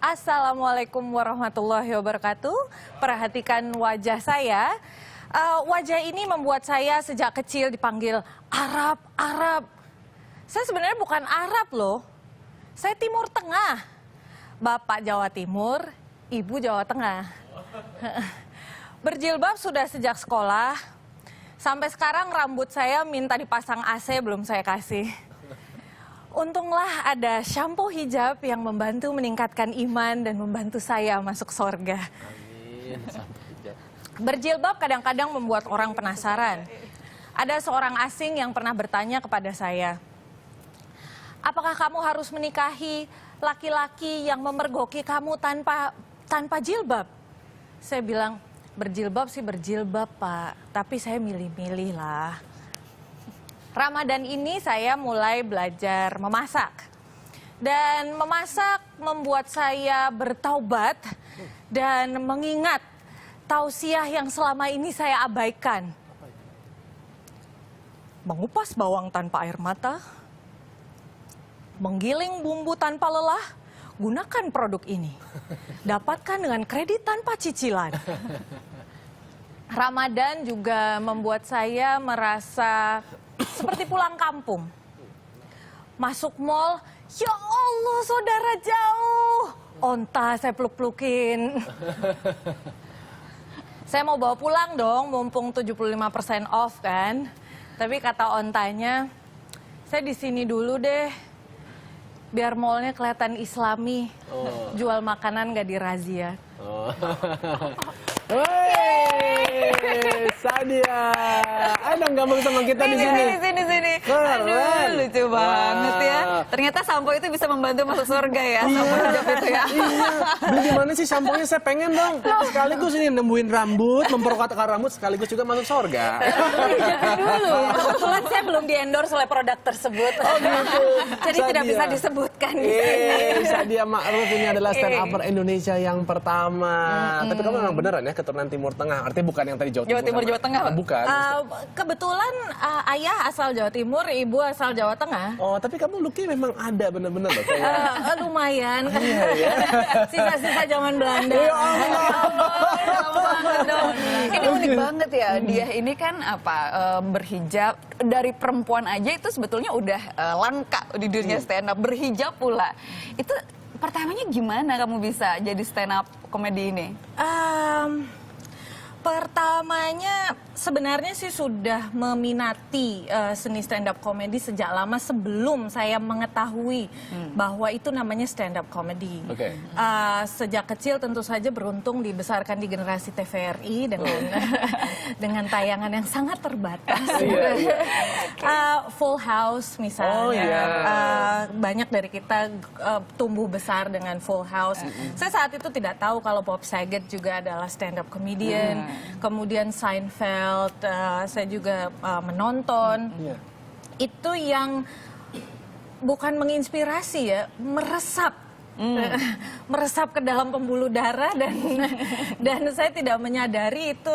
Assalamualaikum warahmatullahi wabarakatuh. Perhatikan wajah saya. Wajah ini membuat saya sejak kecil dipanggil Arab, Arab. Saya sebenarnya bukan Arab loh. Saya Timur Tengah. Bapak Jawa Timur, Ibu Jawa Tengah. Berjilbab sudah sejak sekolah. Sampai sekarang rambut saya minta dipasang AC belum saya kasih. Untunglah ada shampoo hijab yang membantu meningkatkan iman dan membantu saya masuk surga. Amin. Berjilbab kadang-kadang membuat orang penasaran. Ada seorang asing yang pernah bertanya kepada saya, apakah kamu harus menikahi laki-laki yang memergoki kamu tanpa jilbab? Saya bilang, berjilbab sih berjilbab Pak, tapi saya milih-milih lah. Ramadan ini saya mulai belajar memasak. Dan memasak membuat saya bertaubat dan mengingat tausiah yang selama ini saya abaikan. Mengupas bawang tanpa air mata, menggiling bumbu tanpa lelah, gunakan produk ini. Dapatkan dengan kredit tanpa cicilan. Ramadan juga membuat saya merasa seperti pulang kampung. Masuk mall, ya Allah saudara jauh. Onta saya peluk-pelukin. Saya mau bawa pulang dong, mumpung 75% off kan. Tapi kata ontanya, saya di sini dulu deh. Biar mallnya kelihatan islami. Jual makanan gak dirazia. Sadia, ayo dong gabung sama kita di sini. Sini. Keren. Aduh, lucu banget ya. Ternyata sampo itu bisa membantu masuk surga ya, sampo hijab itu ya. Iya, beli di mana sih samponya? Saya pengen dong. Sekaligus ini nembuhin rambut, memperkotakan rambut, sekaligus juga masuk surga. Dulu, kebetulan saya belum di-endorse oleh produk tersebut. Oh gitu. Jadi tidak bisa disebutkan di sini. Sadia Ma'ruf ini adalah stand upper Indonesia yang pertama. Tapi kamu memang beneran ya keturunan Timur Tengah. Artinya bukan yang tadi Jawa Timur, Jawa Tengah, Pak? Bukan. Kebetulan ayah asal Jawa Timur, ibu asal Jawa Tengah. Oh, tapi kamu look-nya memang ada bener-bener loh. Kayak... Lumayan. Iya, ya. Sisa-sisa zaman Belanda. Ya Allah. Ini unik banget ya, dia ini kan berhijab. Dari perempuan aja itu sebetulnya udah langka di dunia stand up. Berhijab pula. Itu pertamanya gimana kamu bisa jadi stand up komedi ini? Pertamanya sebenarnya sih sudah meminati seni stand up comedy sejak lama sebelum saya mengetahui bahwa itu namanya stand up comedy. Oke. Sejak kecil tentu saja beruntung dibesarkan di generasi TVRI dengan tayangan yang sangat terbatas. Full House misalnya. Oh, iya. Banyak dari kita tumbuh besar dengan Full House. Saya saat itu tidak tahu kalau Bob Saget juga adalah stand up comedian. Kemudian Seinfeld, saya juga menonton. Itu yang bukan menginspirasi ya, meresap. Meresap ke dalam pembuluh darah dan saya tidak menyadari itu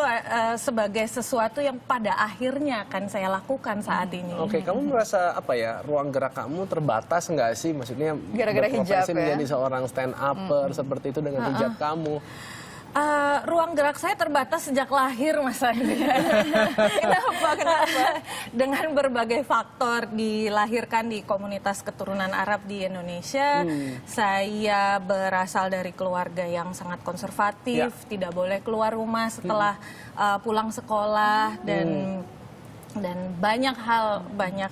sebagai sesuatu yang pada akhirnya akan saya lakukan saat ini. Oke, kamu merasa apa ya, ruang gerak kamu terbatas nggak sih? Maksudnya Gara-gara hijab ya? menjadi seorang stand upper seperti itu dengan hijab kamu. Ruang gerak saya terbatas sejak lahir, Mas Andi. Kenapa? Dengan berbagai faktor, dilahirkan di komunitas keturunan Arab di Indonesia. Saya berasal dari keluarga yang sangat konservatif, tidak boleh keluar rumah setelah pulang sekolah dan banyak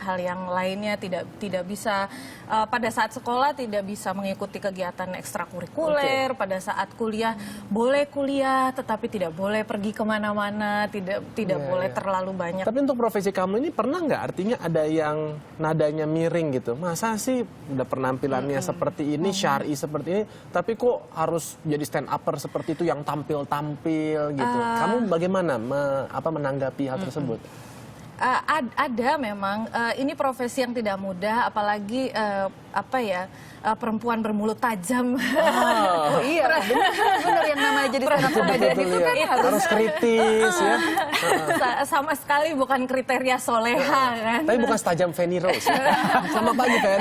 hal yang lainnya tidak bisa pada saat sekolah tidak bisa mengikuti kegiatan ekstrakurikuler. Pada saat kuliah boleh kuliah tetapi tidak boleh pergi kemana-mana, tidak boleh terlalu banyak. Tapi untuk profesi kamu ini pernah nggak, artinya ada yang nadanya miring gitu? Masa sih udah penampilannya seperti ini, syar'i seperti ini, tapi kok harus jadi stand upper seperti itu yang tampil-tampil gitu? Kamu bagaimana menanggapi hal tersebut? Ada memang, ini profesi yang tidak mudah, apalagi apa ya, perempuan bermulut tajam. Oh iya, benar yang namanya jadi stand up comedian itu kan ya. Harus kritis ya. Sama sekali bukan kriteria soleha kan. Tapi bukan setajam Feni Rose. Sama pagi Fen.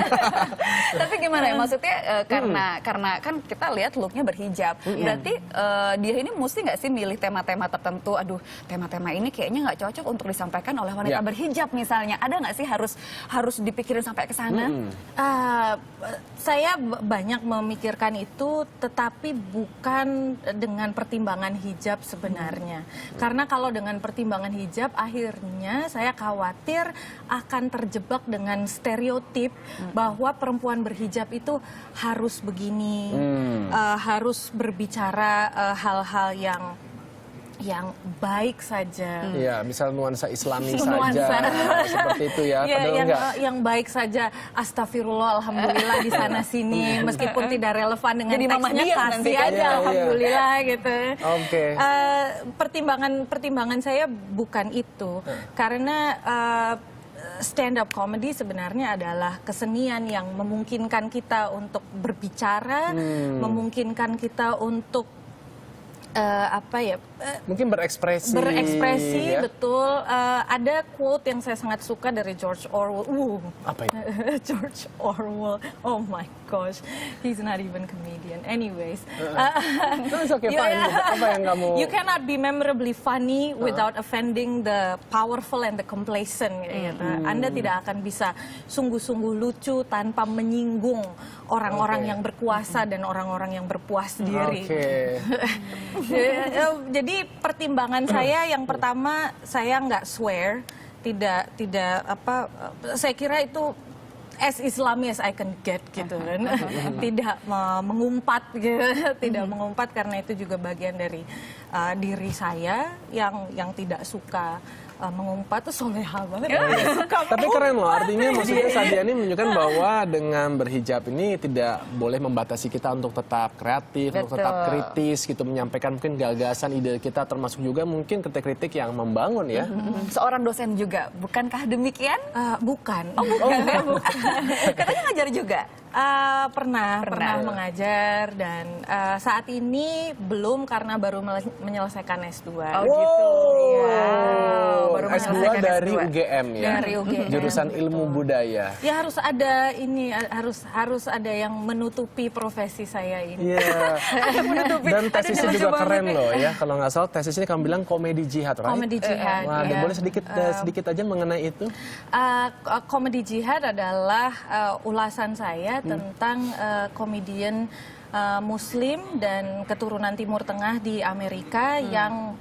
Tapi gimana ya maksudnya karena kan kita lihat looknya berhijab. Berarti dia ini mesti nggak sih milih tema-tema tertentu? Aduh, tema-tema ini kayaknya nggak cocok untuk disampaikan oleh wanita berhijab misalnya. Ada nggak sih harus dipikirin sampai ke sana? Saya banyak memikirkan itu, tetapi bukan dengan pertimbangan hijab sebenarnya. Karena kalau dengan pertimbangan hijab, akhirnya saya khawatir akan terjebak dengan stereotip bahwa perempuan berhijab itu harus begini, harus berbicara hal-hal yang baik saja. Iya, misal nuansa Islami Nuansa. saja, seperti itu ya. Ya, Padahal enggak. yang baik saja, astagfirullah, alhamdulillah di sana sini, meskipun tidak relevan dengan Jadi Mama teksnya, Dian kasih nanti. aja, Iya, iya. alhamdulillah gitu. Oke. Pertimbangan saya bukan itu, karena stand up comedy sebenarnya adalah kesenian yang memungkinkan kita untuk berbicara, memungkinkan kita untuk Mungkin berekspresi. Ya. Betul. Ada quote yang saya sangat suka dari George Orwell. Apa itu? George Orwell. Oh my gosh, he's not even comedian. Anyways, No, it's okay, fine. Apa yang kamu? You cannot be memorably funny without offending the powerful and the complacent. Gitu. Anda tidak akan bisa sungguh-sungguh lucu tanpa menyinggung orang-orang yang berkuasa dan orang-orang yang berpuas diri. Oke. Jadi pertimbangan saya yang pertama, saya nggak swear, tidak saya kira itu as Islami as I can get gitu kan. Tidak mengumpat gitu, tidak mengumpat karena itu juga bagian dari diri saya yang tidak suka mengumpat. Tuh soleha banget. Tapi keren loh, artinya maksudnya Sadia ini menunjukkan bahwa dengan berhijab ini tidak boleh membatasi kita untuk tetap kreatif, untuk tetap kritis gitu, menyampaikan mungkin gagasan, ide kita, termasuk juga mungkin kritik-kritik yang membangun ya. Seorang dosen juga, bukankah demikian? Bukan. Oh bukan, katanya ngajar juga? Pernah mengajar, dan saat ini belum karena baru menyelesaikan S2. Oh gitu. Baru S2 dari UGM ya. Dari UGM. Jurusan Ilmu Budaya. Ya harus ada ini, harus ada yang menutupi profesi saya ini. Iya. Dan tesisnya juga keren loh ya. Kalau nggak salah tesisnya kamu bilang komedi jihad, right? Komedi jihad. Wah, ya. boleh sedikit aja mengenai itu? Komedi jihad adalah ulasan saya tentang komedian Muslim dan keturunan Timur Tengah di Amerika yang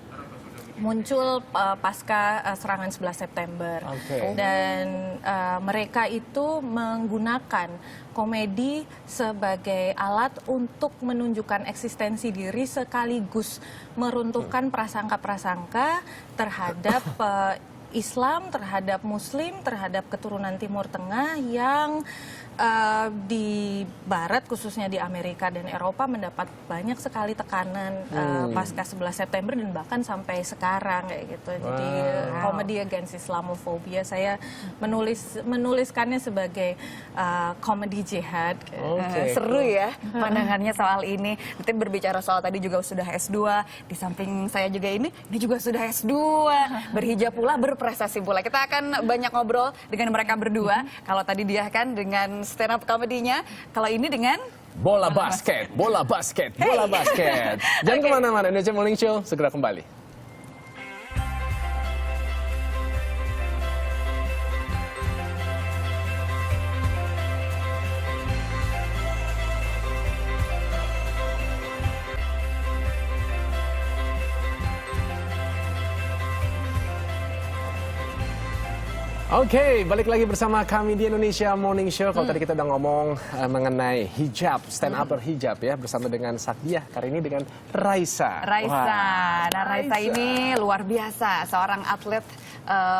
muncul pasca serangan 11 September. Okay. Dan mereka itu menggunakan komedi sebagai alat untuk menunjukkan eksistensi diri sekaligus meruntuhkan prasangka-prasangka terhadap Islam, terhadap Muslim, terhadap keturunan Timur Tengah yang di Barat, khususnya di Amerika dan Eropa, mendapat banyak sekali tekanan pasca 11 September dan bahkan sampai sekarang kayak gitu. Jadi komedi against Islamophobia, saya menuliskannya sebagai komedi jihad. Okay. Seru ya pandangannya soal ini. Nanti berbicara soal tadi juga sudah S2, di samping saya juga ini juga sudah S2, berhijab pula, berprestasi pula. Kita akan banyak ngobrol dengan mereka berdua. Kalau tadi dia kan dengan stand up komedinya, kalau ini dengan bola basket. Jangan kemana-mana, Indonesia Morning Show segera kembali. Oke, balik lagi bersama kami di Indonesia Morning Show. Kalau tadi kita udah ngomong mengenai hijab, stand up berhijab ya, bersama dengan Sadia. Kali ini dengan Raisa. Nah, Raisa ini luar biasa, seorang atlet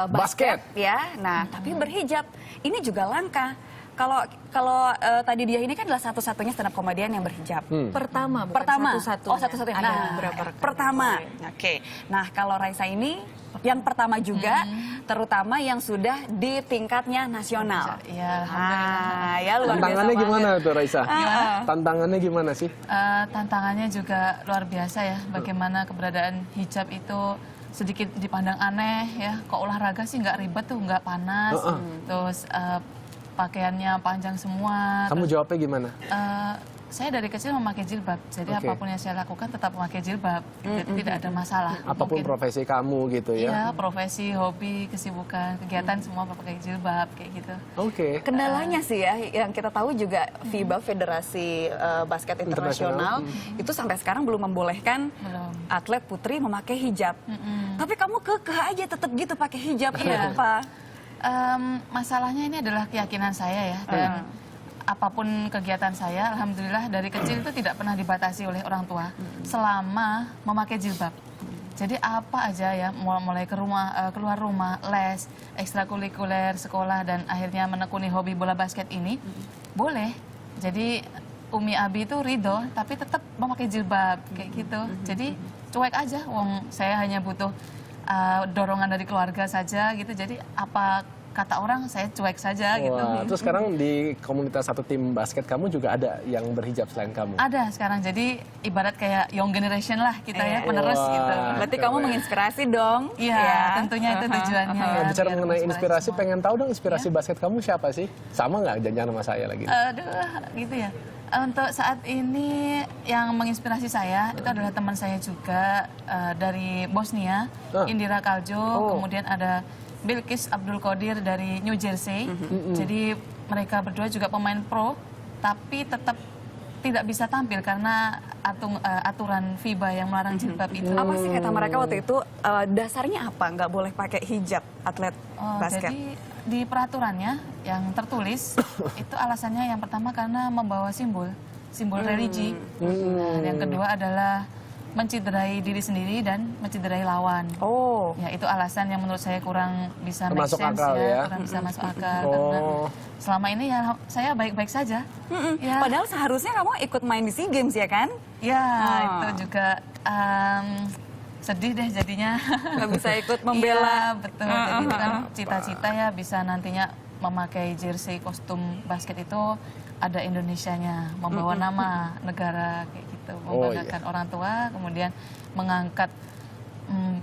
basket ya. Nah, tapi berhijab ini juga langka. Kalau tadi dia ini kan adalah satu-satunya stand up komedian yang berhijab. Pertama. Satu-satunya. Ada Nah, beberapa rekan. pertama. Oke. Nah, kalau Raisa ini yang pertama juga, terutama yang sudah di tingkatnya nasional. Iya, alhamdulillah. Ya luar biasa Tantangannya banget. gimana tuh Raisa? Tantangannya gimana sih? Tantangannya juga luar biasa ya. Bagaimana keberadaan hijab itu sedikit dipandang aneh ya. Kok olahraga sih nggak ribet tuh, nggak panas. Terus pakaiannya panjang semua. Kamu jawabnya gimana? Saya dari kecil memakai jilbab, jadi Oke. apapun yang saya lakukan tetap memakai jilbab, tidak ada masalah. Apapun Mungkin- profesi kamu gitu ya? Iya, profesi, hobi, kesibukan, kegiatan semua pakai jilbab kayak gitu. Oke. Kendalanya sih ya, yang kita tahu juga FIBA Federasi Basket Internasional itu sampai sekarang belum membolehkan Belum. atlet putri memakai hijab. Tapi kamu kekeh aja tetap gitu pakai hijab. Iya. Kenapa? Masalahnya ini adalah keyakinan saya ya, dan apapun kegiatan saya, alhamdulillah dari kecil itu tidak pernah dibatasi oleh orang tua selama memakai jilbab. Jadi apa aja ya, mulai keluar rumah, les, ekstrakurikuler, sekolah, dan akhirnya menekuni hobi bola basket ini, boleh. Jadi Umi Abi itu ridho, tapi tetap memakai jilbab kayak gitu. Jadi cuek aja, wong saya hanya butuh dorongan dari keluarga saja gitu. Jadi apa kata orang saya cuek saja gitu. Wah, terus sekarang di komunitas satu tim basket kamu juga ada yang berhijab selain kamu? Ada sekarang, jadi ibarat kayak young generation lah kita ya, Iya. penerus Wah. gitu. Berarti kamu menginspirasi dong. Iya, Ya. tentunya itu tujuannya ya. Nah, bicara biar mengenai menginspirasi inspirasi, semua. pengen tahu dong inspirasi basket kamu siapa sih? Sama nggak janjian sama saya lagi? Aduh, gitu ya. Untuk saat ini yang menginspirasi saya itu adalah teman saya juga dari Bosnia, Indira Kaljo, kemudian ada Bilkis Abdul Qadir dari New Jersey. Jadi mereka berdua juga pemain pro, tapi tetap tidak bisa tampil karena aturan FIBA yang melarang jilbab itu. Apa sih kata mereka waktu itu? Dasarnya apa? Nggak boleh pakai hijab atlet basket? Jadi di peraturannya yang tertulis itu alasannya yang pertama karena membawa simbol religi. Nah, yang kedua adalah menciderai diri sendiri dan menciderai lawan. Oh. Ya itu alasan yang menurut saya kurang bisa make Masuk sense akal ya. kurang bisa masuk akal karena selama ini ya saya baik-baik saja. Ya, Padahal seharusnya kamu ikut main di SEA Games ya kan? ya itu juga sedih deh jadinya. Nggak bisa ikut membela. Iya, betul. Jadi itu kan cita-cita ya bisa nantinya memakai jersey kostum basket itu ada Indonesianya, membawa nama negara kayak gitu, membanggakan orang tua, kemudian mengangkat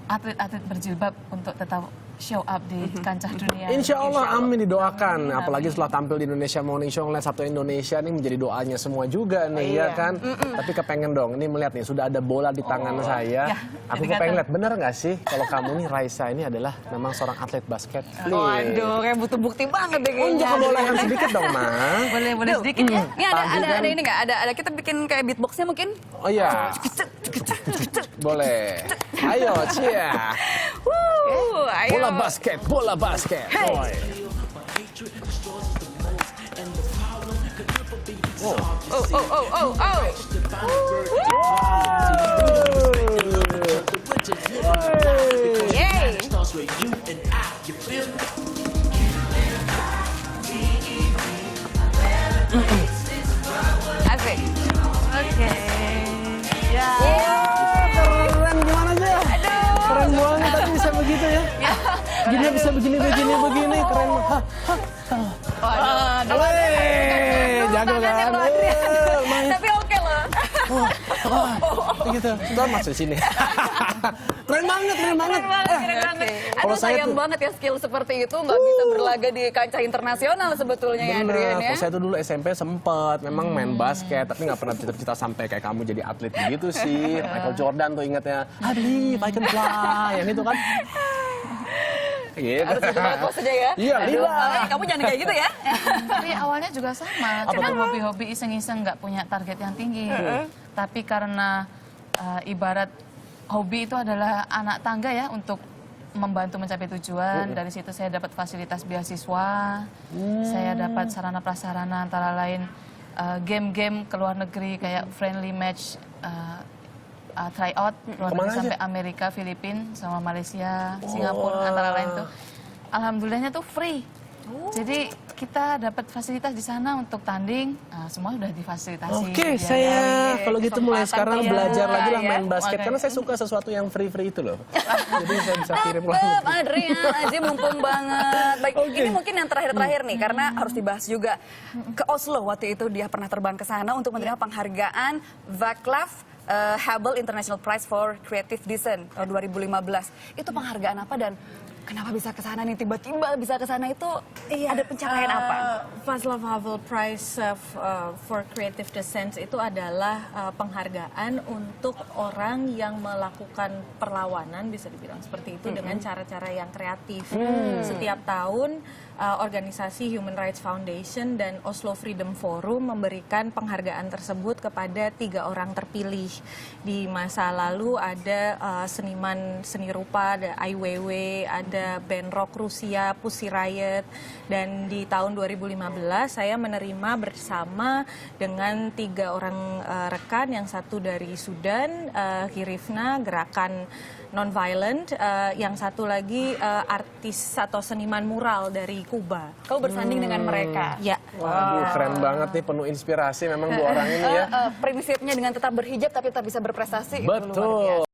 atlet-atlet berjilbab untuk tetap show up di kancah dunia. Insya Allah, amin didoakan. Apalagi setelah tampil di Indonesia Morning Show, ngeliat satu Indonesia nih menjadi doanya semua juga nih, ya kan? Tapi kepengen dong, ini melihat nih sudah ada bola di tangan saya. Ya, Aku jadi kepengen gatal. lihat, bener nggak sih kalau kamu nih Raisa ini adalah memang seorang atlet basket? Waduh, kayak butuh bukti banget deh Unjuk kayaknya. kebolehan sedikit dong, Ma. Boleh sedikit ya? Ini ada Tadi kan- ini nggak? Ada kita bikin kayak beatboxnya mungkin? Oh iya, boleh. Ayo, cia. Ayo. Bola basket, bola basket. Boy. Yeay. Asik. Oke. Ya. Keren gimana sih? Keren banget tapi bisa begitu ya. Gini bisa begini, keren. Jago kan? Tapi oke loh. Gitu. Sudah masuk sini. Keren banget. Keren banget. Kalau Aduh saya sayang tuh- banget ya skill seperti itu nggak bisa berlaga di kancah internasional sebetulnya ya Adrian Bener, ya. kalau saya tuh dulu SMP sempet memang main basket, tapi nggak pernah cita-cita sampai kayak kamu jadi atlet begitu sih. Michael Jordan tuh ingatnya, I believe I can fly, yang itu kan. Gitu. Harus gitu banget posenya ya. Iya, Aduh, lila. makanya kamu jangan kayak gitu ya. Tapi awalnya juga sama, cuma hobi-hobi iseng-iseng nggak punya target yang tinggi. Tapi karena ibarat hobi itu adalah anak tangga ya untuk membantu mencapai tujuan. Dari situ saya dapat fasilitas beasiswa, saya dapat sarana prasarana antara lain game-game ke luar negeri kayak friendly match, tryout luar Kemana negeri aja? sampai Amerika, Filipina, sama Malaysia, Singapura antara lain tuh. Alhamdulillahnya tuh free. Jadi kita dapat fasilitas di sana untuk tanding, semua sudah difasilitasi. Oke, biaya. saya kalau gitu mulai sekarang kesempatan belajar kedua, lagi lah ya. main basket Oke. karena saya suka sesuatu yang free itu loh. Jadi saya bisa kirim langsung. Tetep, Adrian aja mumpung banget. Baik, ini mungkin yang terakhir-terakhir nih, karena harus dibahas juga. Ke Oslo waktu itu dia pernah terbang ke sana untuk menerima penghargaan Vaclav Havel International Prize for Creative Design tahun 2015. Itu penghargaan apa dan kenapa bisa ke sana nih? Tiba-tiba bisa ke sana itu ada pencapaian apa? Václav Havel Prize for Creative Design itu adalah penghargaan untuk orang yang melakukan perlawanan, bisa dibilang seperti itu, dengan cara-cara yang kreatif. Setiap tahun organisasi Human Rights Foundation dan Oslo Freedom Forum memberikan penghargaan tersebut kepada 3 orang terpilih. Di masa lalu ada seniman seni rupa, ada Ai Weiwei, ada band rock Rusia Pussy Riot, dan di tahun 2015 saya menerima bersama dengan 3 orang rekan, yang satu dari Sudan, Hirifna, gerakan non-violent, yang satu lagi artis atau seniman mural dari Kuba. Kau bersanding dengan mereka. Ya. Waduh, keren banget nih, penuh inspirasi memang 2 orang ini ya. Prinsipnya dengan tetap berhijab tapi tetap bisa berprestasi. Itu luar biasa. Betul.